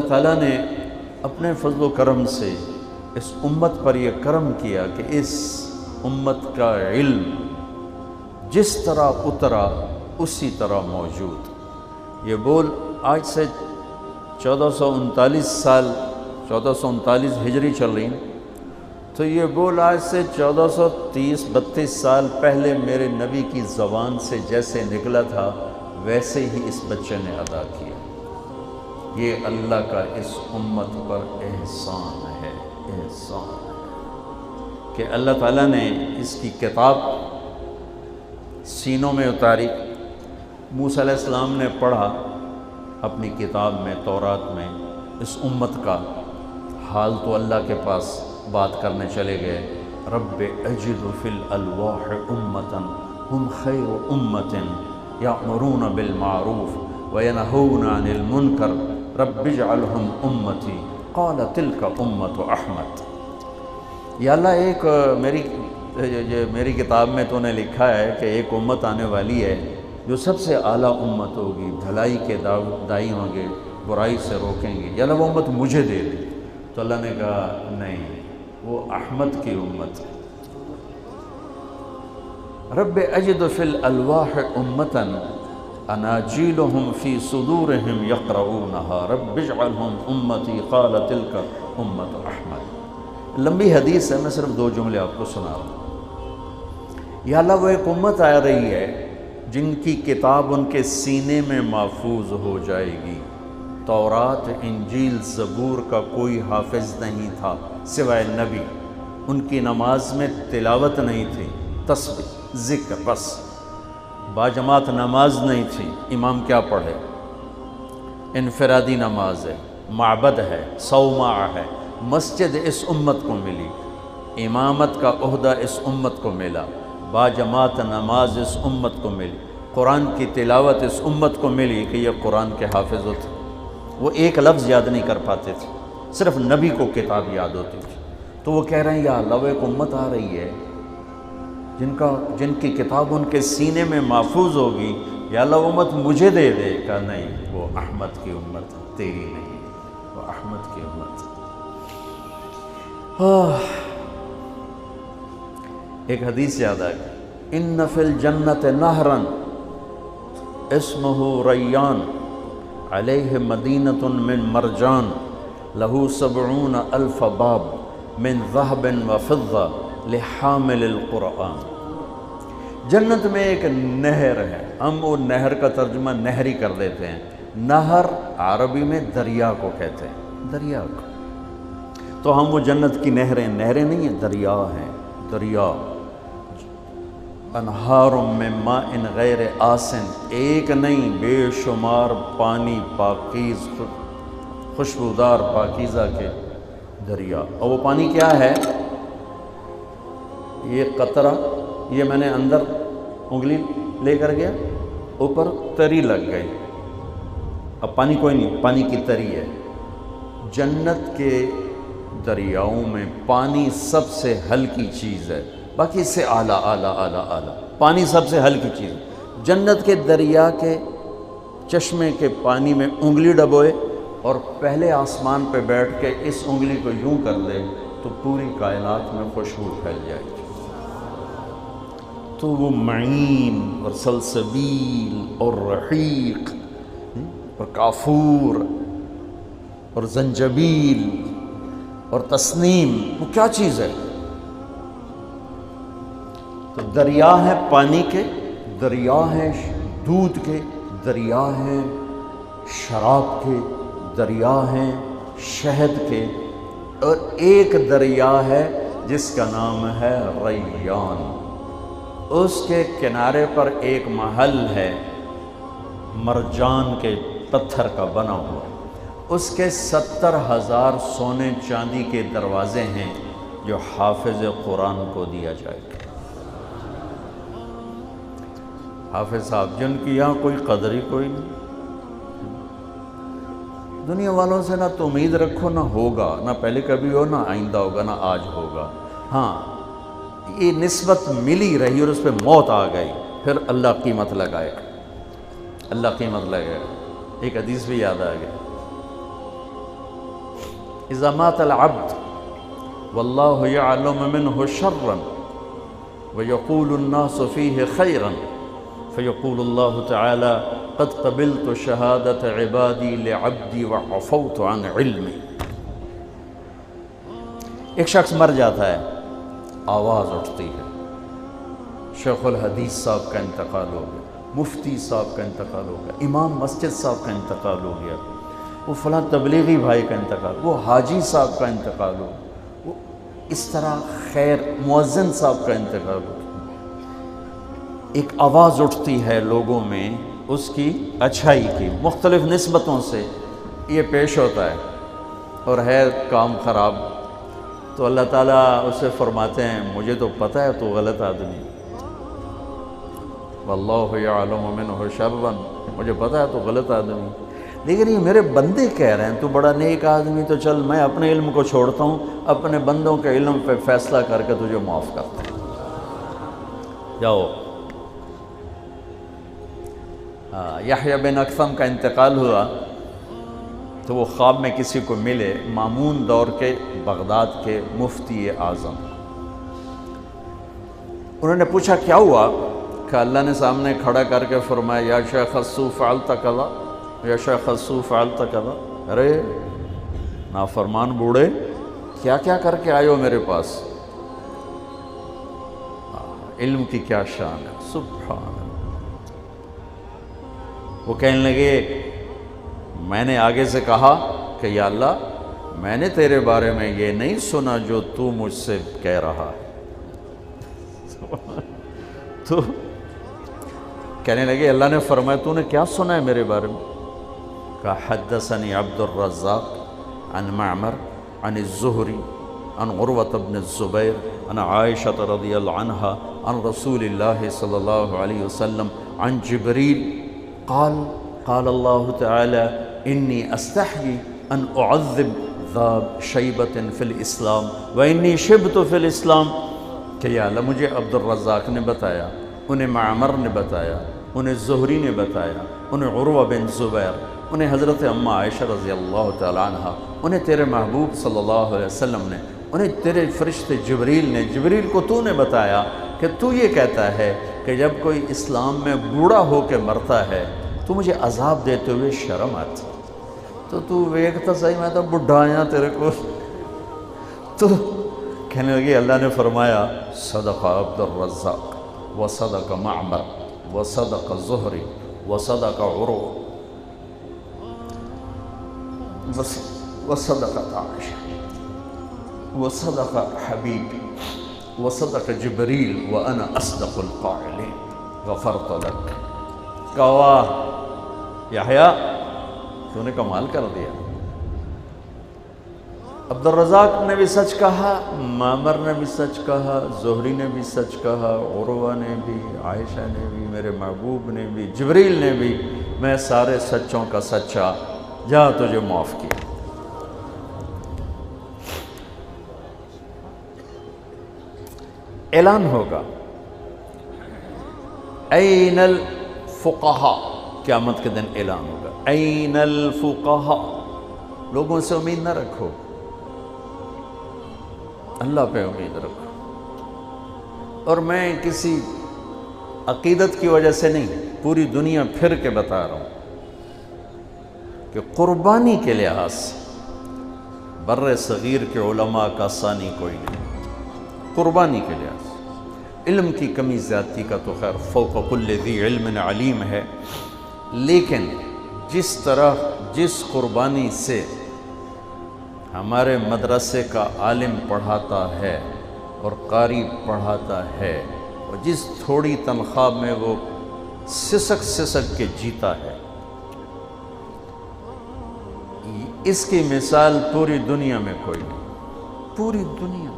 تعالیٰ نے اپنے فضل و کرم سے اس امت پر یہ کرم کیا کہ اس امت کا علم جس طرح اترا اسی طرح موجود۔ یہ بول آج سے 1439 ہجری چل رہی ہیں، تو یہ بول آج سے 1430-32 سال پہلے میرے نبی کی زبان سے جیسے نکلا تھا ویسے ہی اس بچے نے ادا کیا۔ یہ اللہ کا اس امت پر احسان ہے، احسان ہے کہ اللہ تعالیٰ نے اس کی کتاب سینوں میں اتاری۔ موسیٰ علیہ السلام نے پڑھا اپنی کتاب میں، تورات میں، اس امت کا حال تو اللہ کے پاس بات کرنے چلے گئے۔ رب اجد فی الالواح امتا ہم خیر امت یأمرون بالمعروف وینہون عن المنکر رب اجعلہم امتی قال تلک امت احمد۔ یا اللہ ایک میری کتاب میں تو نے لکھا ہے کہ ایک امت آنے والی ہے جو سب سے اعلیٰ امت ہوگی، بھلائی کے دائی ہوں گے، برائی سے روکیں گے، یا اللہ وہ امت مجھے دے دے۔ تو اللہ نے کہا نہیں، وہ احمد کی امت ہے۔ رب اجد فی الالواح امتا اناجیلہم فی صدورہم یقرؤونہا رب اجعلہم امتی قال تلک امت احمد۔ لمبی حدیث ہے، میں صرف 2 جملے آپ کو سنا رہا ہوں۔ یا اللہ وہ ایک امت آ رہی ہے جن کی کتاب ان کے سینے میں محفوظ ہو جائے گی۔ تورات، انجیل، زبور کا کوئی حافظ نہیں تھا سوائے نبی۔ ان کی نماز میں تلاوت نہیں تھی، تسبیح، ذکر، بس۔ باجماعت نماز نہیں تھی، امام کیا پڑھے؟ انفرادی نماز ہے، معبد ہے، صومعہ ہے۔ مسجد اس امت کو ملی، امامت کا عہدہ اس امت کو ملا، باجماعت نماز اس امت کو ملی، قرآن کی تلاوت اس امت کو ملی کہ یہ قرآن کے حافظ ہوتے۔ وہ ایک لفظ یاد نہیں کر پاتے تھے، صرف نبی کو کتاب یاد ہوتی تھی۔ تو وہ کہہ رہے ہیں یا اللہ وہ ایک امت آ رہی ہے جن کی کتاب ان کے سینے میں محفوظ ہوگی، یا اللہ وہ امت مجھے دے دے۔ کہا نہیں، وہ احمد کی امت تیری نہیں، وہ احمد کی امت۔ ایک حدیث یاد آ گئی، ان فی الجنت نہرا اسمہ ریان علیہ مدینۃ من مرجان لہ 70,000 باب من ذہب وفضہ لحامل القرآن۔ جنت میں ایک نہر ہے، ہم وہ نہر کا ترجمہ نہری کر دیتے ہیں۔ نہر عربی میں دریا کو کہتے ہیں، دریا کو۔ تو ہم وہ جنت کی نہریں نہیں ہیں، دریا ہیں، دریا۔ انہار من ماء غیر آسن، ایک نہیں بے شمار پانی پاکیز، خوشبودار پاکیزہ کے دریا۔ اور وہ پانی کیا ہے؟ یہ قطرہ، یہ میں نے اندر انگلی لے کر گیا، اوپر تری لگ گئی، اب پانی کوئی نہیں، پانی کی تری ہے۔ جنت کے دریاؤں میں پانی سب سے ہلکی چیز ہے، باقی اس سے اعلیٰ اعلیٰ اعلیٰ اعلیٰ، پانی سب سے ہلکی چیز ہے۔ جنت کے دریا کے چشمے کے پانی میں انگلی ڈبوئے اور پہلے آسمان پہ بیٹھ کے اس انگلی کو یوں کر دے تو پوری کائنات میں خوشبو پھیل جائے گی۔ تو وہ معین اور سلسبیل اور رحیق اور کافور اور زنجبیل اور تسنیم، وہ کیا چیز ہے؟ تو دریا ہے پانی کے، دریا ہے دودھ کے، دریا ہیں شراب کے، دریا ہیں شہد کے، اور ایک دریا ہے جس کا نام ہے ریان۔ اس کے کنارے پر ایک محل ہے مرجان کے پتھر کا بنا ہوا، اس کے 70,000 سونے چاندی کے دروازے ہیں جو حافظ قرآن کو دیا جائے گا۔ حافظ صاحب جن کی یہاں کوئی قدر ہی کوئی نہیں، دنیا والوں سے نہ تو امید رکھو، نہ ہوگا، نہ پہلے کبھی ہو، نہ آئندہ ہوگا، نہ آج ہوگا۔ ہاں یہ نسبت ملی رہی اور اس پہ موت آ گئی، پھر اللہ قیمت لگائے گا، اللہ قیمت لگائے گا۔ ایک حدیث بھی یاد آ گیا، اذا مات العبد والله يعلم منه شرا ويقول الناس فيه خيرا فيقول الله تعالى قد قبلت شهادة عبادي لعبدي وعفوت عن علمي. ایک شخص مر جاتا ہے، آواز اٹھتی ہے، شیخ الحدیث صاحب کا انتقال ہو گیا، مفتی صاحب کا انتقال ہو گیا، امام مسجد صاحب کا انتقال ہو گیا، وہ فلاں تبلیغی بھائی کا انتقال، وہ حاجی صاحب کا انتقال ہو، وہ اس طرح خیر مؤذن صاحب کا انتقال ہو. ایک آواز اٹھتی ہے لوگوں میں اس کی اچھائی کی، مختلف نسبتوں سے یہ پیش ہوتا ہے اور ہے کام خراب، تو اللہ تعالیٰ اسے فرماتے ہیں مجھے تو پتہ ہے تو غلط آدمی، واللہ یعلم منہ شرا، مجھے پتہ ہے تو غلط آدمی، لیکن یہ میرے بندے کہہ رہے ہیں تو بڑا نیک آدمی، تو چل میں اپنے علم کو چھوڑتا ہوں، اپنے بندوں کے علم پہ فیصلہ کر کے تجھے معاف کرتا ہوں، جاؤ. یحییٰ بن اکثم کا انتقال ہوا تو وہ خواب میں کسی کو ملے، مامون دور کے بغداد کے مفتی اعظم. انہوں نے پوچھا کیا ہوا؟ کہ اللہ نے سامنے کھڑا کر کے فرمایا یا شیخ السو فعلت کذا، یا شیخ السو فعلت کذا. ارے نافرمان بوڑھے کیا کیا کر کے آئے ہو میرے پاس؟ علم کی کیا شان ہے، سبحان اللہ. وہ کہنے لگے میں نے آگے سے کہا کہ یا اللہ میں نے تیرے بارے میں یہ نہیں سنا جو تو مجھ سے کہہ رہا ہے. تو کہنے لگے اللہ نے فرمایا تو نے کیا سنا ہے میرے بارے میں؟ کہا حدثنی عبد الرزاق عن معمر عن الزہری عن عروۃ بن الزبیر عن عائشہ رضی اللہ عنہا عن رسول اللہ صلی اللہ علیہ وسلم عن جبریل قال قال اللہ تعالی انی استحیی ان اعذب ذا شیبۃ فی الاسلام وانی شبت فی الاسلام. کہ یا اللہ مجھے عبد الرزاق نے بتایا، انہیں معمر نے بتایا، انہیں زہری نے بتایا، انہیں عروہ بن زبیر، انہیں حضرت اماں عائشہ رضی اللہ تعالی عنہ، انہیں تیرے محبوب صلی اللہ علیہ وسلم نے، انہیں تیرے فرشتے جبریل نے، جبریل کو تو نے بتایا کہ تو یہ کہتا ہے کہ جب کوئی اسلام میں بوڑھا ہو کے مرتا ہے تو مجھے عذاب دیتے ہوئے شرم آتی، تو ویکھتا صحیح میں تو بڈھا آیا تیرے کو. تو کہنے لگے اللہ نے فرمایا صدق عبد الرزاق وصدق معمر وصدق زہری وصدق عروہ وصدقت عائشہ وصدق حبیبی وصدق جبریل وانا اصدق القائلین غفرت لک. کہا یحییٰ تو نے کمال کر دیا. عبد الرزاق نے بھی سچ کہا، معمر نے بھی سچ کہا، زہری نے بھی سچ کہا، عروہ نے بھی، عائشہ نے بھی، میرے محبوب نے بھی، جبریل نے بھی، میں سارے سچوں کا سچا، جا تجھے معاف کیا. اعلان ہوگا این الفقہاء، قیامت کے دن اعلان ہوگا این الفقہاء. لوگوں سے امید نہ رکھو، اللہ پہ امید رکھو. اور میں کسی عقیدت کی وجہ سے نہیں، پوری دنیا پھر کے بتا رہا ہوں کہ قربانی کے لحاظ سے بر صغیر کے علماء کا ثانی کوئی نہیں. قربانی کے لحاظ علم کی کمی زیادتی کا تو خیر فوق کل ذی علم علیم ہے، لیکن جس طرح جس قربانی سے ہمارے مدرسے کا عالم پڑھاتا ہے اور قاری پڑھاتا ہے، اور جس تھوڑی تنخواہ میں وہ سسک کے جیتا ہے، اس کی مثال پوری دنیا میں کوئی نہیں. پوری دنیا